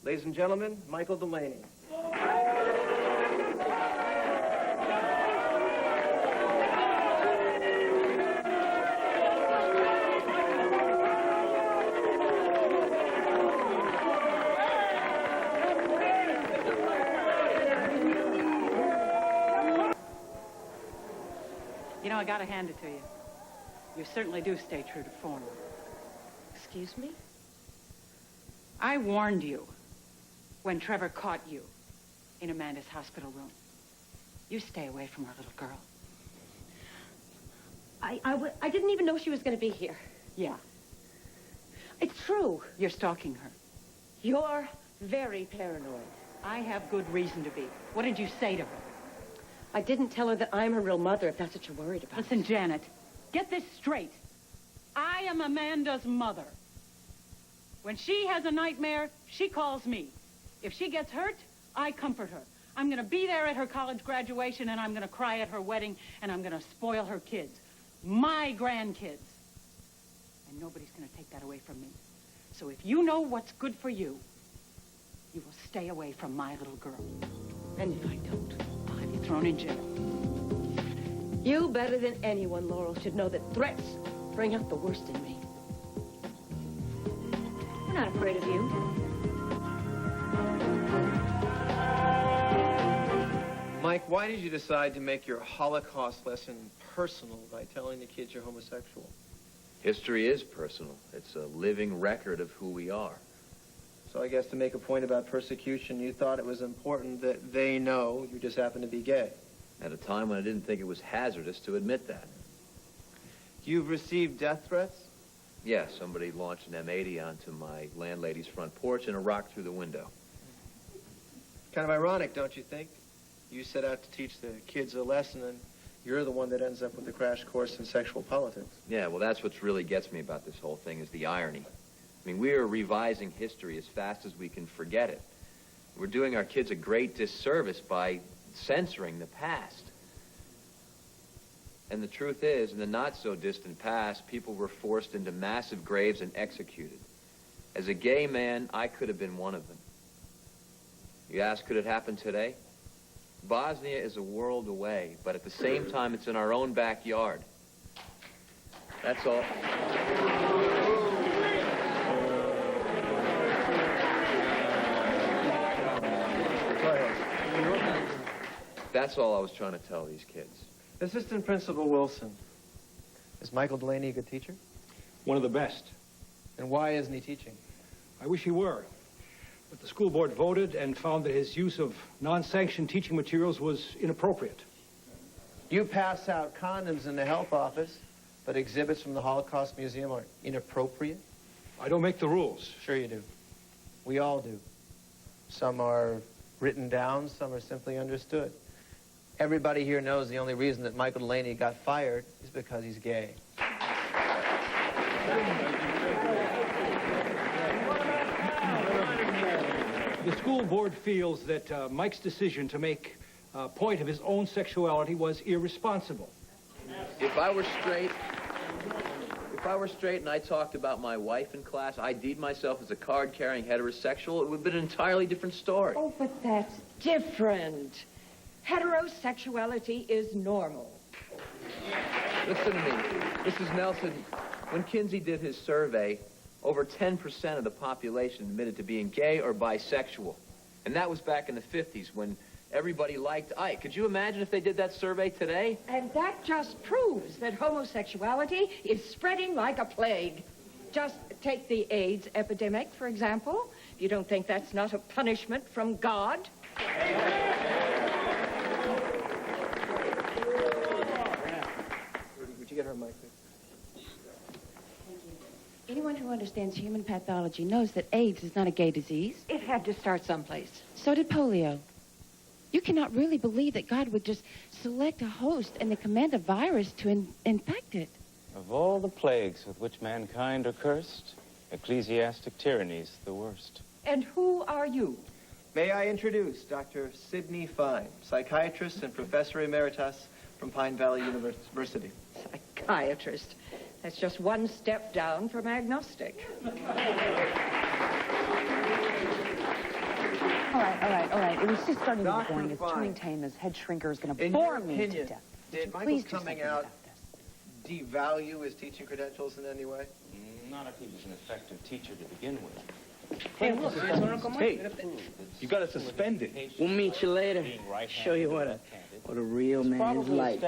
Ladies and gentlemen, Michael Delaney. You know, I gotta hand it to you. You certainly do stay true to form. Excuse me? I warned you when Trevor caught you in Amanda's hospital room. You stay away from our little girl. I didn't even know she was going to be here. Yeah, It's true. you're stalking her. You're very paranoid. I have good reason to be. What did you say to her? I didn't tell her that I'm her real mother, if that's what you're worried about. Listen, Janet, get this straight. I am Amanda's mother. When she has a nightmare, she calls me. If she gets hurt, I comfort her. I'm going to be there at her college graduation, and I'm going to cry at her wedding, and I'm going to spoil her kids. My grandkids. And nobody's going to take that away from me. So if you know what's good for you, you will stay away from my little girl. And if I don't? I'll have you thrown in jail. You, better than anyone, Laurel, should know that threats bring out the worst in me. We're not afraid of you. Mike, why did you decide to make your Holocaust lesson personal by telling the kids you're homosexual? History is personal. It's a living record of who we are. So I guess to make a point about persecution, you thought it was important that they know you just happen to be gay. At a time when I didn't think it was hazardous to admit that. You've received death threats? Yeah, somebody launched an M80 onto my landlady's front porch and a rock through the window. Kind of ironic, don't you think? You set out to teach the kids a lesson, and you're the one that ends up with the crash course in sexual politics. Yeah, well, that's what really gets me about this whole thing is the irony. I mean, we are revising history as fast as we can forget it. We're doing our kids a great disservice by censoring the past. And the truth is, in the not-so-distant past, people were forced into massive graves and executed. As a gay man, I could have been one of them. You ask, could it happen today? Bosnia is a world away, but at the same time, it's in our own backyard. That's all. That's all I was trying to tell these kids. Assistant Principal Wilson, is Michael Delaney a good teacher? One of the best. And why isn't he teaching? I wish he were. But the school board voted and found that his use of non-sanctioned teaching materials was inappropriate. You pass out condoms in the health office, but exhibits from the Holocaust Museum are inappropriate? I don't make the rules. Sure you do. We all do. Some are written down, some are simply understood. Everybody here knows the only reason that Michael Delaney got fired is because he's gay. The school board feels that Mike's decision to make a point of his own sexuality was irresponsible. If I were straight and I talked about my wife in class, ID'd myself as a card-carrying heterosexual, it would have been an entirely different story. Oh, but that's different. Heterosexuality is normal. Listen to me. Mrs. Nelson, when Kinsey did his survey, over 10% of the population admitted to being gay or bisexual. And that was back in the 50s when everybody liked Ike. Could you imagine if they did that survey today? And that just proves that homosexuality is spreading like a plague. Just take the AIDS epidemic, for example. You don't think that's not a punishment from God? Would you get her a mic, please? Anyone who understands human pathology knows that AIDS is not a gay disease. It had to start someplace. So did polio. You cannot really believe that God would just select a host and then command a virus to infect it. Of all the plagues with which mankind are cursed, ecclesiastic tyranny's the worst. And who are you? May I introduce Dr. Sidney Fine, psychiatrist and professor emeritus from Pine Valley University. Psychiatrist. That's just one step down from agnostic. right. It was just starting to Dr. get boring. It's Fine. turning tame. This head shrinker is going to In bore your me to opinion, death. did Please Michael's do coming something out about this. devalue his teaching credentials in any way? Not if he was an effective teacher to begin with. Hey, look, you got to suspend it. We'll meet you later. Show you what a real man is like.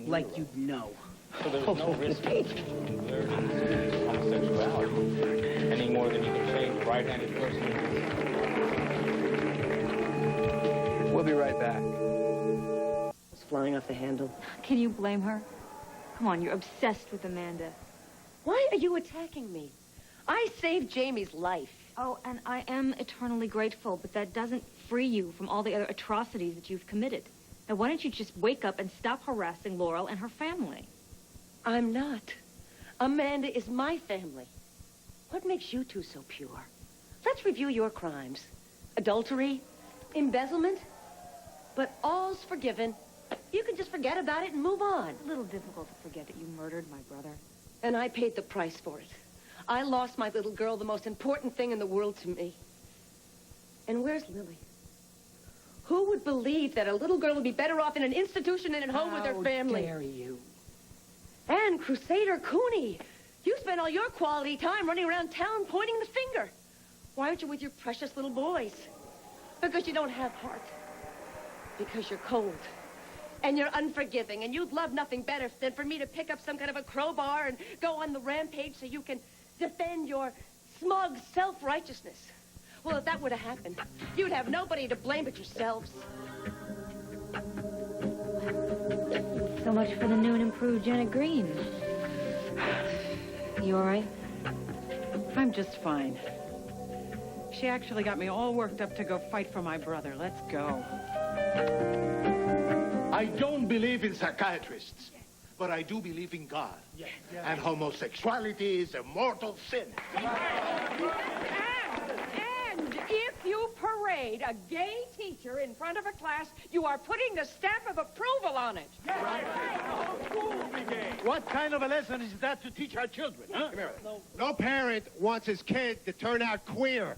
Like you know. So there's no risk of learning homosexuality any more than you can change a right-handed person. We'll be right back. It's flying off the handle. Can you blame her? Come on, you're obsessed with Amanda. Why are you attacking me? I saved Jamie's life. Oh, and I am eternally grateful, but that doesn't free you from all the other atrocities that you've committed. Now, why don't you just wake up and stop harassing Laurel and her family? I'm not. Amanda is my family. What makes you two so pure? Let's review your crimes. Adultery, embezzlement, but all's forgiven. You can just forget about it and move on. It's a little difficult to forget that you murdered my brother. And I paid the price for it. I lost my little girl, the most important thing in the world to me. And where's Lily? Who would believe that a little girl would be better off in an institution than at home with her family? How dare you? And Crusader Cooney, you spend all your quality time running around town pointing the finger. Why aren't you with your precious little boys? Because you don't have heart. Because you're cold. And you're unforgiving. And you'd love nothing better than for me to pick up some kind of a crowbar and go on the rampage so you can defend your smug self-righteousness. Well, if that were to happen, you'd have nobody to blame but yourselves. So much for the new and improved Janet Green. You all right? I'm just fine. She actually got me all worked up to go fight for my brother. Let's go. I don't believe in psychiatrists, but I do believe in God. And homosexuality is a mortal sin. And if you parade a gay teacher in front of a class, you are putting the stamp of approval on it. What kind of a lesson is that to teach our children, huh? Come here. No parent wants his kid to turn out queer.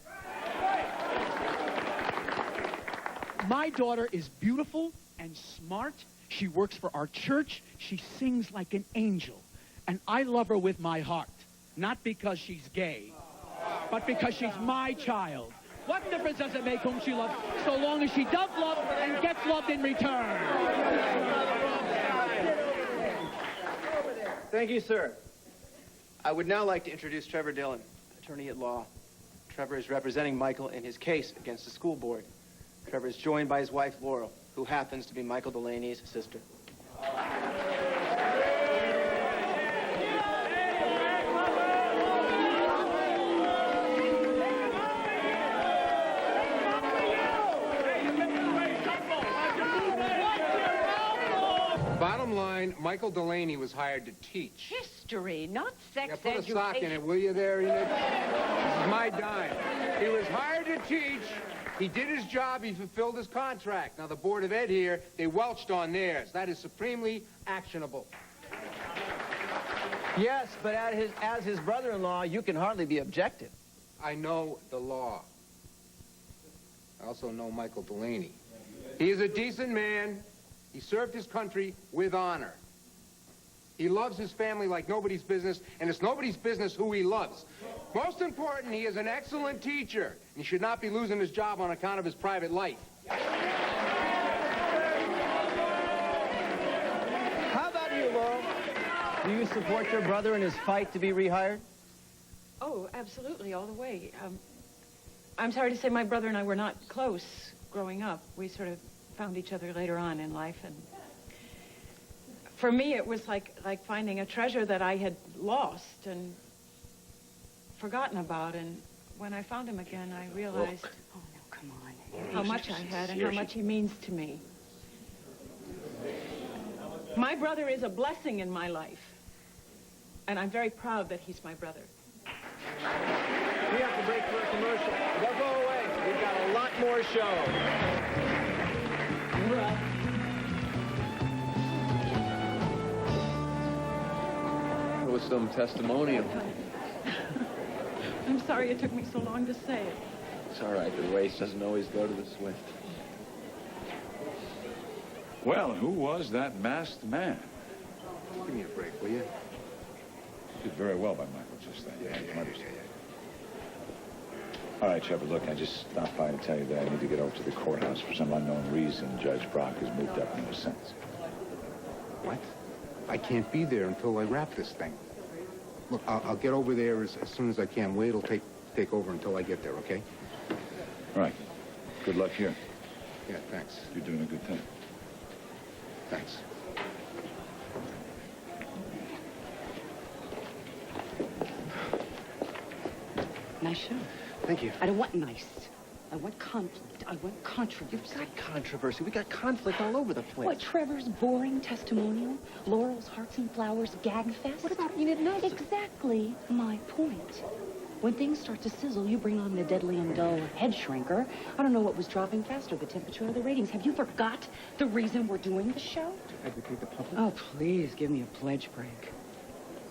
My daughter is beautiful and smart. She works for our church. She sings like an angel. And I love her with my heart. Not because she's gay, but because she's my child. What difference does it make whom she loves, so long as she does love and gets loved in return? Thank you, sir. I would now like to introduce Trevor Dillon, attorney at law. Trevor is representing Michael in his case against the school board. Trevor is joined by his wife, Laurel, who happens to be Michael Delaney's sister. Bottom line, Michael Delaney was hired to teach. History, not sex Yeah, put a education. sock in it, will you there, Enid? This is my dime. He was hired to teach. He did his job. He fulfilled his contract. Now, the Board of Ed here, they welched on theirs. That is supremely actionable. Yes, but as his brother-in-law, you can hardly be objective. I know the law. I also know Michael Delaney. He is a decent man. He served his country with honor. He loves his family like nobody's business, and it's nobody's business who he loves. Most important, he is an excellent teacher, and he should not be losing his job on account of his private life. How about you, Laurel? Do you support your brother in his fight to be rehired? Oh, absolutely, all the way. I'm sorry to say my brother and I were not close growing up. We sort of found each other later on in life, and for me it was like finding a treasure that I had lost and forgotten about, and when I found him again I realized Oh, no, come on. how much I had and how much he means to me. My brother is a blessing in my life, and I'm very proud that he's my brother. We have to break for a commercial. Don't go away. We've got a lot more show. There was some testimonial. I'm sorry it took me so long to say it. It's all right. The race doesn't always go to the swift. Well, who was that masked man? Give me a break, will you? Did very well by Michael just then. Yeah. All right, Trevor, look, I just stopped by to tell you that I need to get over to the courthouse. For some unknown reason, Judge Brock has moved up in his sentence. What? I can't be there until I wrap this thing. Look, I'll get over there as soon as I can. Wade will take over until I get there, okay? Right. Good luck here. Yeah, thanks. You're doing a good thing. Thanks. Nice show. Thank you. I don't want nice. I want conflict. I want controversy. You've got controversy. We got conflict all over the place. What, Trevor's boring testimonial? Laurel's Hearts and Flowers gag fest? What about Enid Nelson? Exactly my point. When things start to sizzle, you bring on the deadly and dull head shrinker. I don't know what was dropping faster, the temperature or the ratings. Have you forgot the reason we're doing the show? To educate the public? Oh, please give me a pledge break.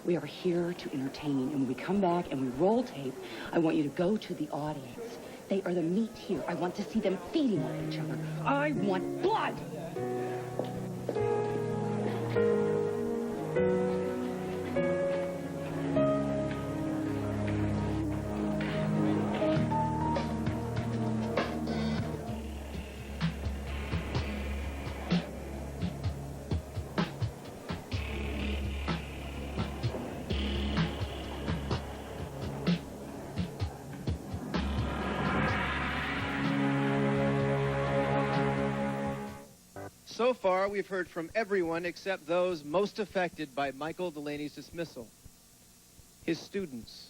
We are here to entertain, and when we come back and we roll tape, I want you to go to the audience. They are the meat here. I want to see them feeding on each other. I want blood! So far, we've heard from everyone except those most affected by Michael Delaney's dismissal, his students.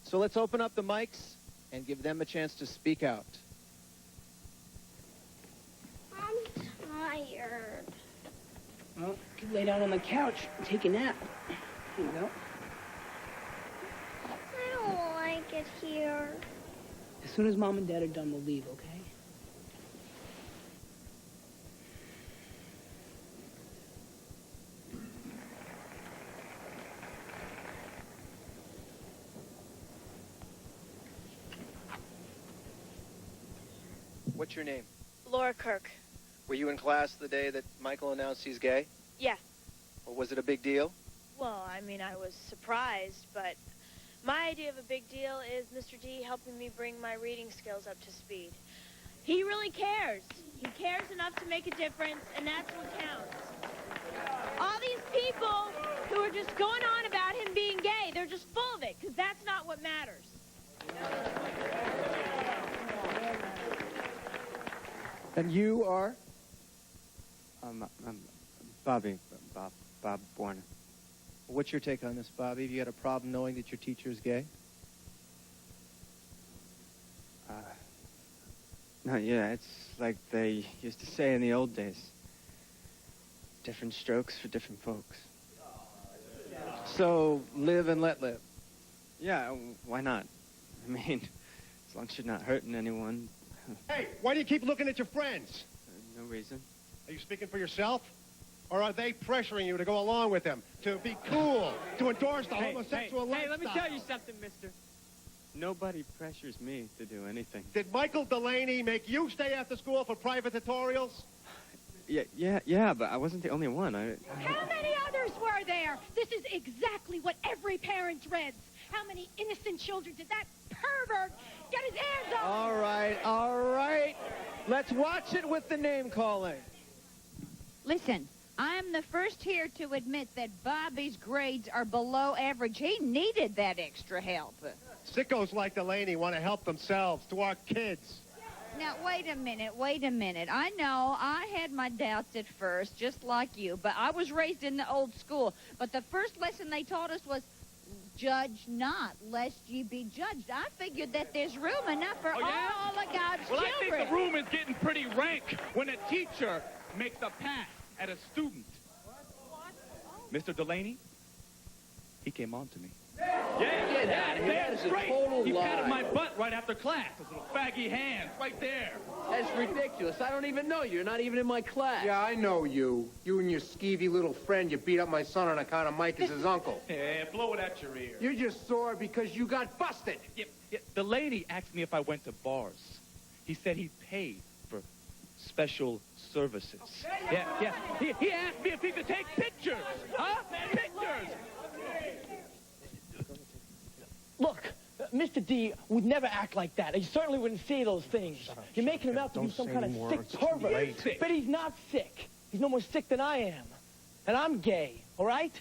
So let's open up the mics and give them a chance to speak out. I'm tired. Well, you could lay down on the couch and take a nap. Here you go. I don't like it here. As soon as Mom and Dad are done, we'll leave, okay? What's your name? Laura Kirk. Were you in class the day that Michael announced he's gay? Yeah. Or was it a big deal? Well, I mean, I was surprised, but my idea of a big deal is Mr. D helping me bring my reading skills up to speed. He really cares. He cares enough to make a difference, and that's what counts. All these people who are just going on about him being gay, they're just full of it, because that's not what matters. And you are? I'm Bobby. Bob Warner. What's your take on this, Bobby? Have you had a problem knowing that your teacher is gay? No, yeah, it's like they used to say in the old days. Different strokes for different folks. So, live and let live. Yeah, why not? I mean, as long as you're not hurting anyone. Hey, why do you keep looking at your friends? No reason. Are you speaking for yourself? Or are they pressuring you to go along with them, to be cool, to endorse the homosexual lifestyle? Hey, let me tell you something, mister. Nobody pressures me to do anything. Did Michael Delaney make you stay after school for private tutorials? Yeah, but I wasn't the only one. How many others were there? This is exactly what every parent dreads. How many innocent children did that pervert get his hands on? All right. Let's watch it with the name calling. Listen, I'm the first here to admit that Bobby's grades are below average. He needed that extra help. Sickos like Delaney want to help themselves, to our kids. Now, wait a minute. I know I had my doubts at first, just like you, but I was raised in the old school. But the first lesson they taught us was, judge not, lest ye be judged. I figured that there's room enough for all of God's children. I think the room is getting pretty rank when a teacher makes a pass at a student. Mr. Delaney, he came on to me. That is a total He lie. patted my butt right after class. Those little faggy hands right there. That's ridiculous. I don't even know you. You're not even in my class. Yeah, I know you. You and your skeevy little friend, you beat up my son on account of Mike as his uncle. Yeah, blow it at your ear. You're just sore because you got busted. Yeah, Delaney asked me if I went to bars. He said he'd pay for special services. Yeah. He asked me if he could take pictures. Huh? Pictures! Look, Mr. D would never act like that. He certainly wouldn't say those things. You're making him out to be some kind of sick pervert. But he's not sick. He's no more sick than I am. And I'm gay, all right?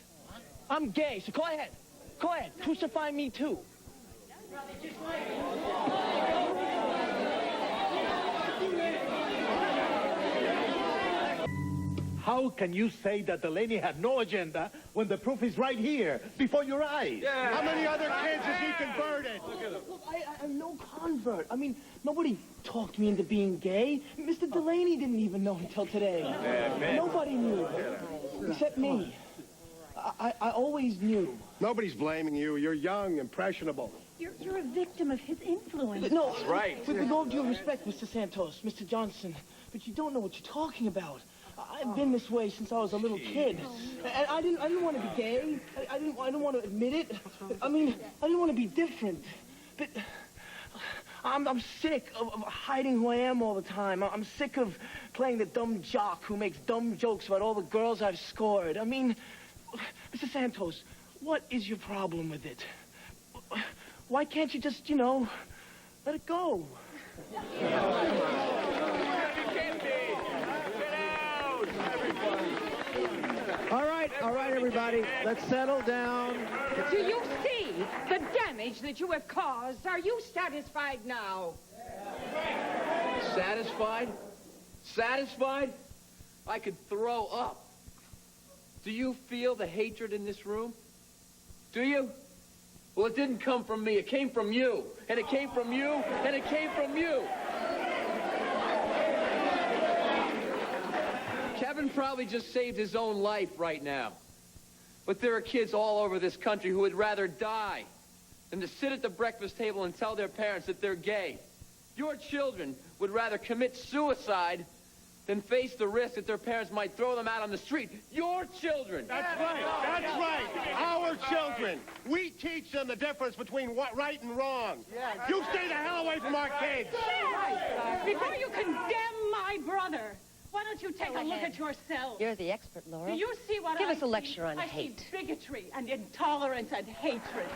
I'm gay, so go ahead. Go ahead. Crucify me, too. How can you say that Delaney had no agenda when the proof is right here, before your eyes? Yeah. How many other kids has he converted? Look, I'm no convert. I mean, nobody talked me into being gay. Mr. Delaney didn't even know until today. Nobody knew, except me. I always knew. Nobody's blaming you. You're young, impressionable. You're a victim of his influence. No, that's right. With all due respect, Mr. Santos, Mr. Johnson, but you don't know what you're talking about. I've been this way since I was a little kid, and I didn't want to be gay. I didn't want to admit it. I mean, I didn't want to be different. But I'm sick of hiding who I am all the time. I'm sick of playing the dumb jock who makes dumb jokes about all the girls I've scored. I mean, Mr. Santos, what is your problem with it? Why can't you just, let it go? All right, everybody. Let's settle down. Do you see the damage that you have caused? Are you satisfied now? Satisfied? Satisfied? I could throw up. Do you feel the hatred in this room? Do you? Well, it didn't come from me. It came from you. And it came from you. And it came from you. Kevin probably just saved his own life right now. But there are kids all over this country who would rather die than to sit at the breakfast table and tell their parents that they're gay. Your children would rather commit suicide than face the risk that their parents might throw them out on the street. Your children! That's right. That's right. Our children. We teach them the difference between what right and wrong. You stay the hell away from our kids. Before you condemn my brother, why don't you take a look at yourself? You're the expert, Laurel. Do you see what Give I us a lecture on I hate. see bigotry and intolerance and hatred.